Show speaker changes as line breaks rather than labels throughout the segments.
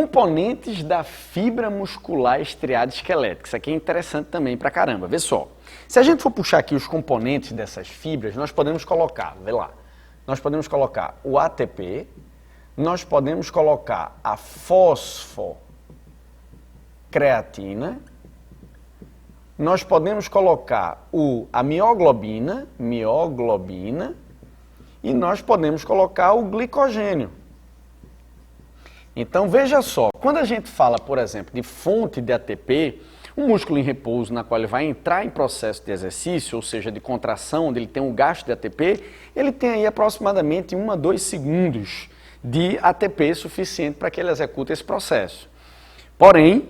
componentes da fibra muscular estriada esquelética. Isso aqui é interessante também pra caramba. Vê só. Se a gente for puxar aqui os componentes dessas fibras, nós podemos colocar, vê lá, nós podemos colocar o ATP, nós podemos colocar a fosfocreatina, nós podemos colocar a mioglobina, e nós podemos colocar o glicogênio. Então, veja só, quando a gente fala, por exemplo, de fonte de ATP, um músculo em repouso na qual ele vai entrar em processo de exercício, ou seja, de contração, onde ele tem um gasto de ATP, ele tem aí aproximadamente 1 a 2 segundos de ATP suficiente para que ele execute esse processo. Porém,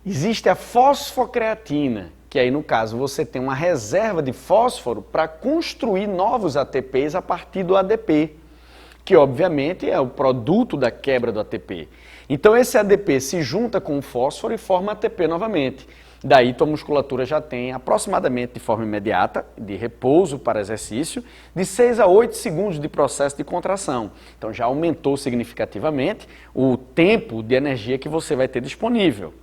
existe a fosfocreatina, que aí no caso você tem uma reserva de fósforo para construir novos ATPs a partir do ADP, que obviamente é o produto da quebra do ATP. Então esse ADP se junta com o fósforo e forma ATP novamente. Daí tua musculatura já tem aproximadamente de forma imediata, de repouso para exercício, de 6 a 8 segundos de processo de contração. Então já aumentou significativamente o tempo de energia que você vai ter disponível.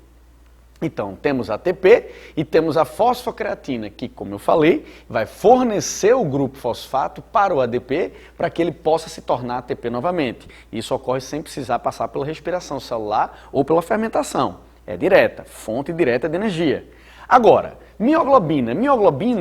Então, temos ATP e temos a fosfocreatina, que, como eu falei, vai fornecer o grupo fosfato para o ADP para que ele possa se tornar ATP novamente. Isso ocorre sem precisar passar pela respiração celular ou pela fermentação. É direta, fonte direta de energia. Agora, mioglobina,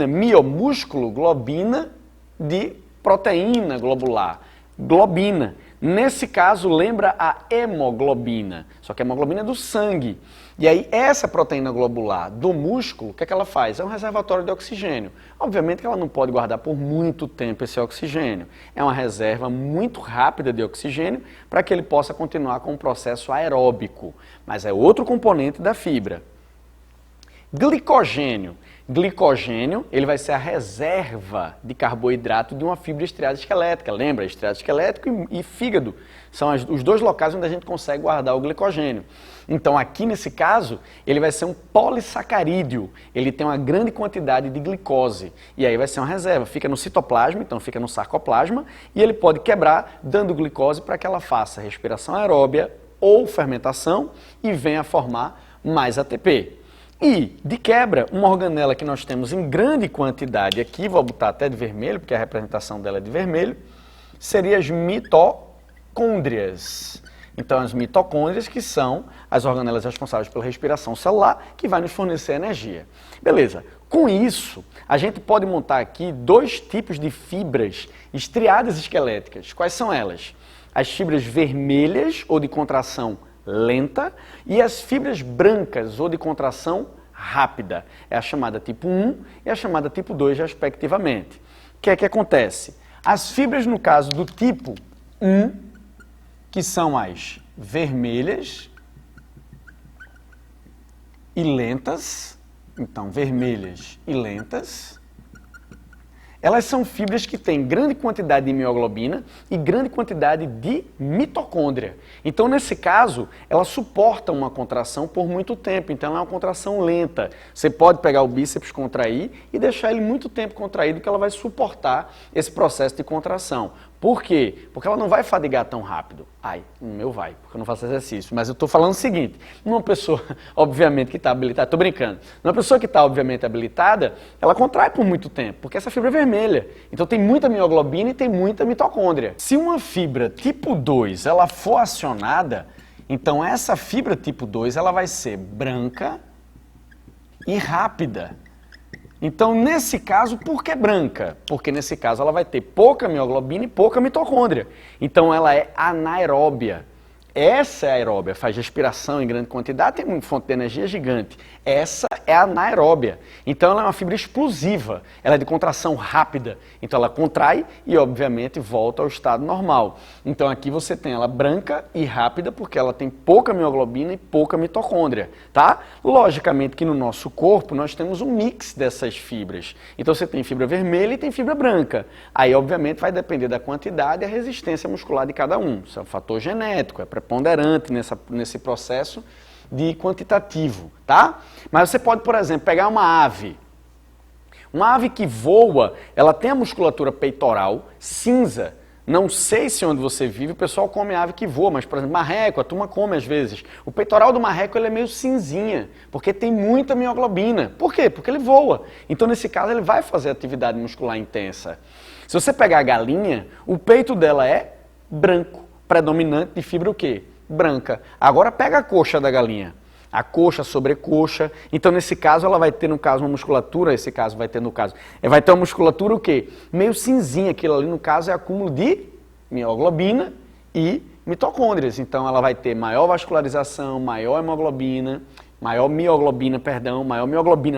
miomúsculo, globina de proteína globular, globina. Nesse caso, lembra a hemoglobina, só que a hemoglobina é do sangue. E aí, essa proteína globular do músculo, o que é que ela faz? É um reservatório de oxigênio. Obviamente que ela não pode guardar por muito tempo esse oxigênio. É uma reserva muito rápida de oxigênio para que ele possa continuar com o processo aeróbico. Mas é outro componente da fibra. Glicogênio. Glicogênio, ele vai ser a reserva de carboidrato de uma fibra estriada esquelética. Lembra? Estriado esquelético e fígado são os dois locais onde a gente consegue guardar o glicogênio. Então, aqui nesse caso, ele vai ser um polissacarídeo. Ele tem uma grande quantidade de glicose. E aí vai ser uma reserva. Fica no citoplasma, então fica no sarcoplasma, e ele pode quebrar, dando glicose para que ela faça respiração aeróbia ou fermentação e venha a formar mais ATP. E, de quebra, uma organela que nós temos em grande quantidade aqui, vou botar até de vermelho, porque a representação dela é de vermelho, seria as mitocôndrias. Então, as mitocôndrias, que são as organelas responsáveis pela respiração celular, que vai nos fornecer energia. Beleza. Com isso, a gente pode montar aqui 2 tipos de fibras estriadas esqueléticas. Quais são elas? As fibras vermelhas, ou de contração lenta, e as fibras brancas, ou de contração rápida. É a chamada tipo 1 e a chamada tipo 2, respectivamente. O que é que acontece? As fibras, no caso do tipo 1, que são as vermelhas e lentas, então vermelhas e lentas, elas são fibras que têm grande quantidade de mioglobina e grande quantidade de mitocôndria. Então, nesse caso, ela suporta uma contração por muito tempo, então ela é uma contração lenta. Você pode pegar o bíceps, contrair e deixar ele muito tempo contraído, que ela vai suportar esse processo de contração. Por quê? Porque ela não vai fadigar tão rápido. Ai, o meu vai, porque eu não faço exercício. Mas eu estou falando o seguinte, uma pessoa, obviamente, que está habilitada, estou brincando, uma pessoa que está, obviamente, habilitada, ela contrai por muito tempo, porque essa fibra é vermelha. Então tem muita mioglobina e tem muita mitocôndria. Se uma fibra tipo 2, ela for acionada, então essa fibra tipo 2, ela vai ser branca e rápida. Então, nesse caso, por que branca? Porque nesse caso ela vai ter pouca mioglobina e pouca mitocôndria. Então, ela é anaeróbia. Essa é aeróbia, faz respiração em grande quantidade, tem uma fonte de energia gigante. Essa é anaeróbia. Então ela é uma fibra explosiva, ela é de contração rápida. Então ela contrai e, obviamente, volta ao estado normal. Então aqui você tem ela branca e rápida porque ela tem pouca mioglobina e pouca mitocôndria, tá? Logicamente que no nosso corpo nós temos um mix dessas fibras. Então você tem fibra vermelha e tem fibra branca. Aí, obviamente, vai depender da quantidade e a resistência muscular de cada um. Isso é um fator genético, é preponderante nesse processo de quantitativo, tá? Mas você pode, por exemplo, pegar uma ave. Uma ave que voa, ela tem a musculatura peitoral cinza, Não sei se onde você vive o pessoal come ave que voa, mas, por exemplo, marreco, a turma come às vezes. O peitoral do marreco ele é meio cinzinha, porque tem muita mioglobina. Por quê? Porque ele voa. Então, nesse caso, ele vai fazer atividade muscular intensa. Se você pegar a galinha, o peito dela é branco, predominante de fibra o quê? Branca. Agora pega a coxa da galinha. A coxa, a sobrecoxa. Então, nesse caso, ela vai ter, no caso, uma musculatura, esse caso vai ter, no caso, vai ter uma musculatura o quê? Meio cinzinha. Aquilo ali, no caso, é acúmulo de mioglobina e mitocôndrias. Então, ela vai ter maior vascularização, maior hemoglobina, maior mioglobina,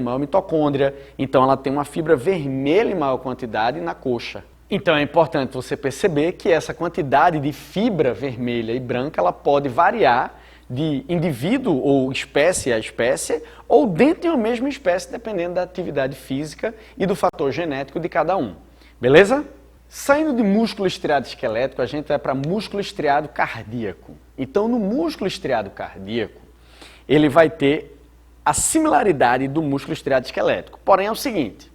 maior mitocôndria. Então, ela tem uma fibra vermelha em maior quantidade na coxa. Então, é importante você perceber que essa quantidade de fibra vermelha e branca, ela pode variar de indivíduo ou espécie a espécie, ou dentro de uma mesma espécie, dependendo da atividade física e do fator genético de cada um. Beleza? Saindo de músculo estriado esquelético, a gente vai para músculo estriado cardíaco. Então, no músculo estriado cardíaco, ele vai ter a similaridade do músculo estriado esquelético. Porém, é o seguinte,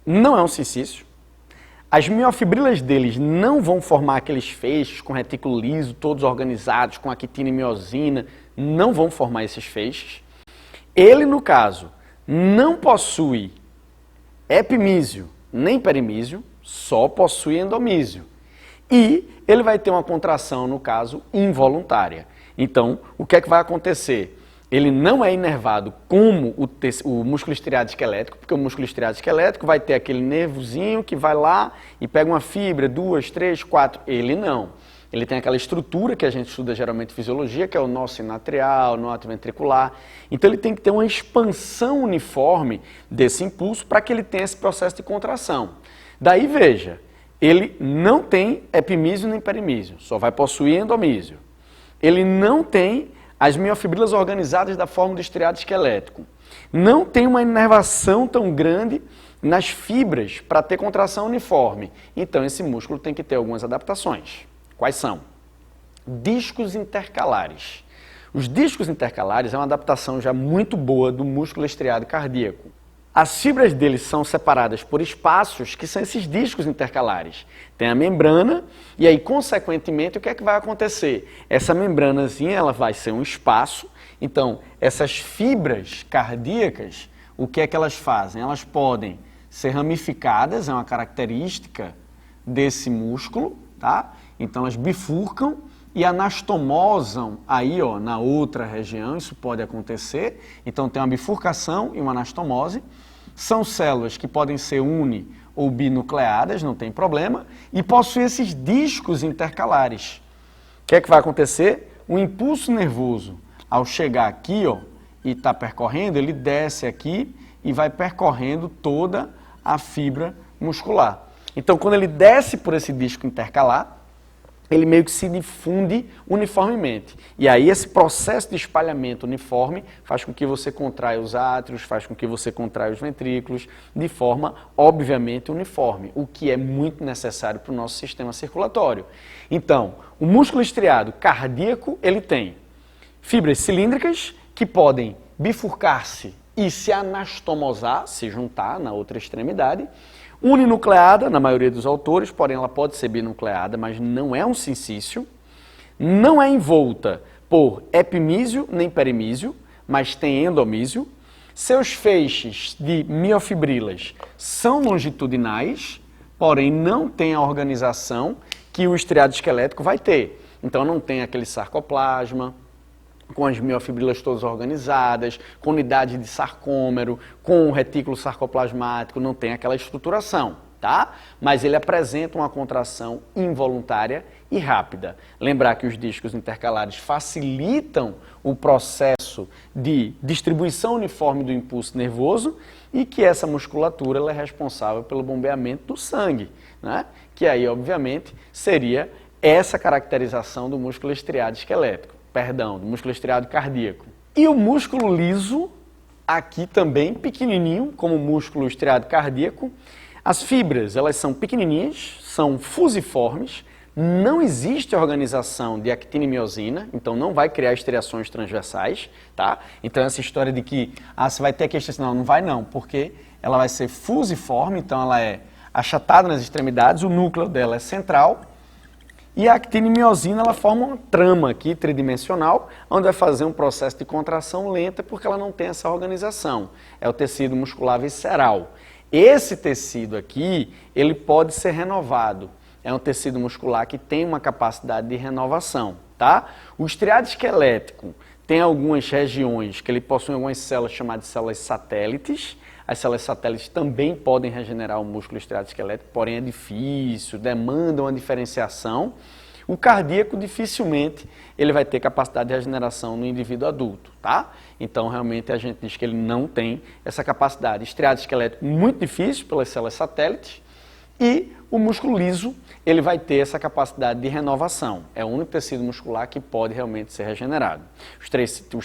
não é um cincício, as miofibrilas deles não vão formar aqueles feixes com retículo liso, todos organizados, com actina e miosina, não vão formar esses feixes. Ele, no caso, não possui epimísio nem perimísio, só possui endomísio. E ele vai ter uma contração, no caso, involuntária. Então, o que é que vai acontecer? Ele não é inervado como o músculo estriado esquelético, porque o músculo estriado esquelético vai ter aquele nervozinho que vai lá e pega uma fibra, 2, 3, 4. Ele não. Ele tem aquela estrutura que a gente estuda geralmente em fisiologia, que é o nó sinatrial, nó ventricular. Então ele tem que ter uma expansão uniforme desse impulso para que ele tenha esse processo de contração. Daí veja, ele não tem epimísio nem perimísio, só vai possuir endomísio. Ele não tem as miofibrilas organizadas da forma do estriado esquelético. Não tem uma inervação tão grande nas fibras para ter contração uniforme. Então, esse músculo tem que ter algumas adaptações. Quais são? Discos intercalares. Os discos intercalares é uma adaptação já muito boa do músculo estriado cardíaco. As fibras deles são separadas por espaços, que são esses discos intercalares. Tem a membrana e aí, consequentemente, o que é que vai acontecer? Essa membranazinha, ela vai ser um espaço. Então, essas fibras cardíacas, o que é que elas fazem? Elas podem ser ramificadas, é uma característica desse músculo, tá? Então, elas bifurcam e anastomosam aí, ó, na outra região, isso pode acontecer. Então, tem uma bifurcação e uma anastomose. São células que podem ser uni ou binucleadas, não tem problema, e possuem esses discos intercalares. O que é que vai acontecer? O impulso nervoso, ao chegar aqui, ó, e está percorrendo, ele desce aqui e vai percorrendo toda a fibra muscular. Então, quando ele desce por esse disco intercalar, ele meio que se difunde uniformemente. E aí esse processo de espalhamento uniforme faz com que você contraia os átrios, faz com que você contraia os ventrículos, de forma, obviamente, uniforme, o que é muito necessário para o nosso sistema circulatório. Então, o músculo estriado cardíaco, ele tem fibras cilíndricas que podem bifurcar-se e se anastomosar, se juntar na outra extremidade, uninucleada, na maioria dos autores, porém ela pode ser binucleada, mas não é um cincício, não é envolta por epimísio nem perimísio, mas tem endomísio. Seus feixes de miofibrilas são longitudinais, porém não tem a organização que o estriado esquelético vai ter. Então não tem aquele sarcoplasma, com as miofibrilas todas organizadas, com unidade de sarcômero, com o retículo sarcoplasmático, não tem aquela estruturação, tá? Mas ele apresenta uma contração involuntária e rápida. Lembrar que os discos intercalares facilitam o processo de distribuição uniforme do impulso nervoso e que essa musculatura ela é responsável pelo bombeamento do sangue, né? Que aí, obviamente, seria essa caracterização do músculo estriado esquelético. Do músculo estriado cardíaco. E o músculo liso, aqui também pequenininho, como o músculo estriado cardíaco. As fibras, elas são pequenininhas, são fusiformes, não existe organização de actina e miosina, então não vai criar estriações transversais, tá? Então essa história de que você vai ter que estriação, não vai não, porque ela vai ser fusiforme, então ela é achatada nas extremidades, o núcleo dela é central, E a actinimiosina, ela forma uma trama aqui tridimensional, onde vai fazer um processo de contração lenta porque ela não tem essa organização. É o tecido muscular visceral. Esse tecido aqui, ele pode ser renovado. É um tecido muscular que tem uma capacidade de renovação, tá? O estriado esquelético tem algumas regiões que ele possui algumas células chamadas de células satélites. As células satélites também podem regenerar o músculo estriado esquelético, porém é difícil, demanda uma diferenciação. O cardíaco dificilmente ele vai ter capacidade de regeneração no indivíduo adulto, tá? Então realmente a gente diz que ele não tem essa capacidade. Estriado esquelético muito difícil pelas células satélites e o músculo liso ele vai ter essa capacidade de renovação. É o único tecido muscular que pode realmente ser regenerado. Os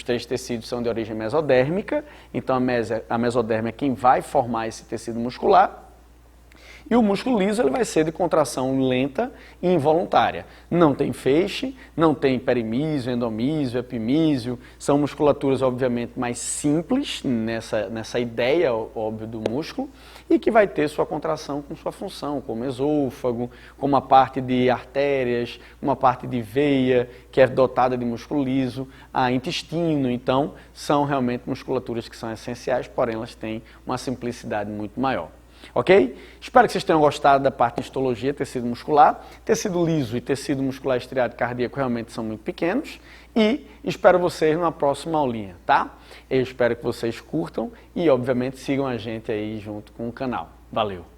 três tecidos são de origem mesodérmica, então a mesoderma é quem vai formar esse tecido muscular. E o músculo liso ele vai ser de contração lenta e involuntária. Não tem feixe, não tem perimísio, endomísio, epimísio. São musculaturas, obviamente, mais simples nessa ideia, óbvio, do músculo e que vai ter sua contração com sua função, como esôfago, como a parte de artérias, uma parte de veia, que é dotada de músculo liso, a intestino. Então, são realmente musculaturas que são essenciais, porém elas têm uma simplicidade muito maior. Ok? Espero que vocês tenham gostado da parte de histologia, tecido muscular. Tecido liso e tecido muscular estriado cardíaco realmente são muito pequenos. E espero vocês numa próxima aulinha, tá? Eu espero que vocês curtam e, obviamente, sigam a gente aí junto com o canal. Valeu!